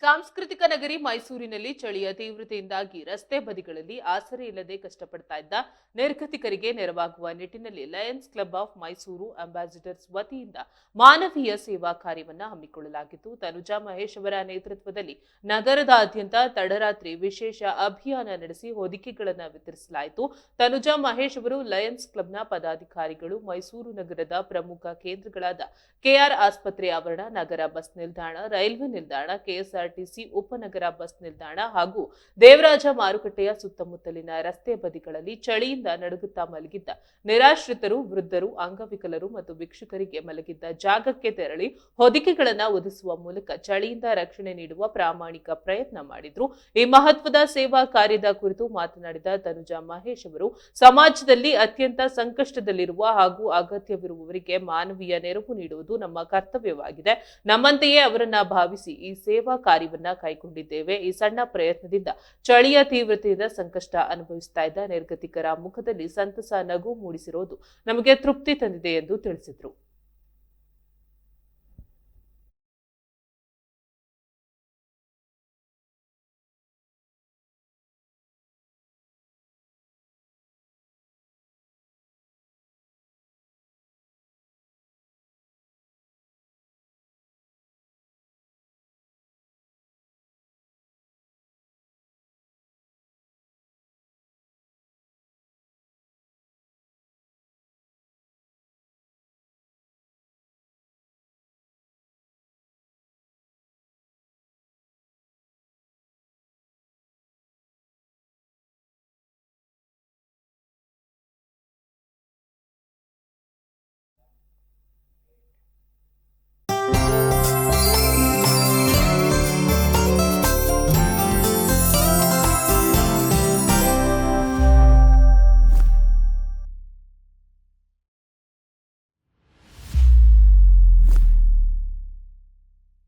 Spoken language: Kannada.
ಸಾಂಸ್ಕೃತಿಕ ನಗರಿ ಮೈಸೂರಿನಲ್ಲಿ ಚಳಿಯ ತೀವ್ರತೆಯಿಂದಾಗಿ ರಸ್ತೆ ಬದಿಗಳಲ್ಲಿ ಆಸರೆ ಇಲ್ಲದೆ ಕಷ್ಟಪಡ್ತಾ ಇದ್ದ ನಿರ್ಗತಿಕರಿಗೆ ನೆರವಾಗುವ ನಿಟ್ಟಿನಲ್ಲಿ Lions club of Mysuru ambassadors ವತಿಯಿಂದ ಮಾನವೀಯ ಸೇವಾ ಕಾರ್ಯವನ್ನು ಹಮ್ಮಿಕೊಳ್ಳಲಾಗಿತ್ತು. ತನುಜಾ ಮಹೇಶ್ ಅವರ ನೇತೃತ್ವದಲ್ಲಿ ನಗರದಾದ್ಯಂತ ತಡರಾತ್ರಿ ವಿಶೇಷ ಅಭಿಯಾನ ನಡೆಸಿ ಹೊದಿಕೆಗಳನ್ನು ವಿತರಿಸಲಾಯಿತು. ತನುಜಾ ಮಹೇಶ್ ಅವರು ಲಯನ್ಸ್ ಕ್ಲಬ್ನ ಪದಾಧಿಕಾರಿಗಳು ಮೈಸೂರು ನಗರದ ಪ್ರಮುಖ ಕೇಂದ್ರಗಳಾದ ಕೆಆರ್ ಆಸ್ಪತ್ರೆ ಆವರಣ, ನಗರ ಬಸ್ ನಿಲ್ದಾಣ, ರೈಲ್ವೆ ನಿಲ್ದಾಣ, ಕೆಎಸ್ಆರ್ಟಿಸಿ ಉಪನಗರ ಬಸ್ ನಿಲ್ದಾಣ ಹಾಗೂ ದೇವರಾಜ ಮಾರುಕಟ್ಟೆಯ ಸುತ್ತಮುತ್ತಲಿನ ರಸ್ತೆ ಬದಿಗಳಲ್ಲಿ ಚಳಿಯಿಂದ ನಡುಗುತ್ತಾ ಮಲಗಿದ್ದ ನಿರಾಶ್ರಿತರು, ವೃದ್ಧರು, ಅಂಗವಿಕಲರು ಮತ್ತು ಭಿಕ್ಷುಕರಿಗೆ ಮಲಗಿದ್ದ ಜಾಗಕ್ಕೆ ತೆರಳಿ ಹೊದಿಕೆಗಳನ್ನು ಒದಗಿಸುವ ಮೂಲಕ ಚಳಿಯಿಂದ ರಕ್ಷಣೆ ನೀಡುವ ಪ್ರಾಮಾಣಿಕ ಪ್ರಯತ್ನ ಮಾಡಿದ್ರು. ಈ ಮಹತ್ವದ ಸೇವಾ ಕಾರ್ಯದ ಕುರಿತು ಮಾತನಾಡಿದ ತನುಜಾ ಮಹೇಶ್ ಅವರು, ಸಮಾಜದಲ್ಲಿ ಅತ್ಯಂತ ಸಂಕಷ್ಟದಲ್ಲಿರುವ ಹಾಗೂ ಅಗತ್ಯವಿರುವವರಿಗೆ ಮಾನವೀಯ ನೆರವು ನೀಡುವುದು ನಮ್ಮ ಕರ್ತವ್ಯವಾಗಿದೆ. ನಮ್ಮಂತೆಯೇ ಅವರನ್ನ ಭಾವಿಸಿ ಈ ಸೇವಾ ಕಾರ್ಯವನ್ನ ಕೈಗೊಂಡಿದ್ದೇವೆ. ಈ ಸಣ್ಣ ಪ್ರಯತ್ನದಿಂದ ಚಳಿಯ ತೀವ್ರತೆಯಿಂದ ಸಂಕಷ್ಟ ಅನುಭವಿಸ್ತಾ ಇದ್ದ ನಿರ್ಗತಿಕರ ಮುಖದಲ್ಲಿ ಸಂತಸ, ನಗು ಮೂಡಿಸಿರೋದು ನಮಗೆ ತೃಪ್ತಿ ತಂದಿದೆ ಎಂದು ತಿಳಿಸಿದರು.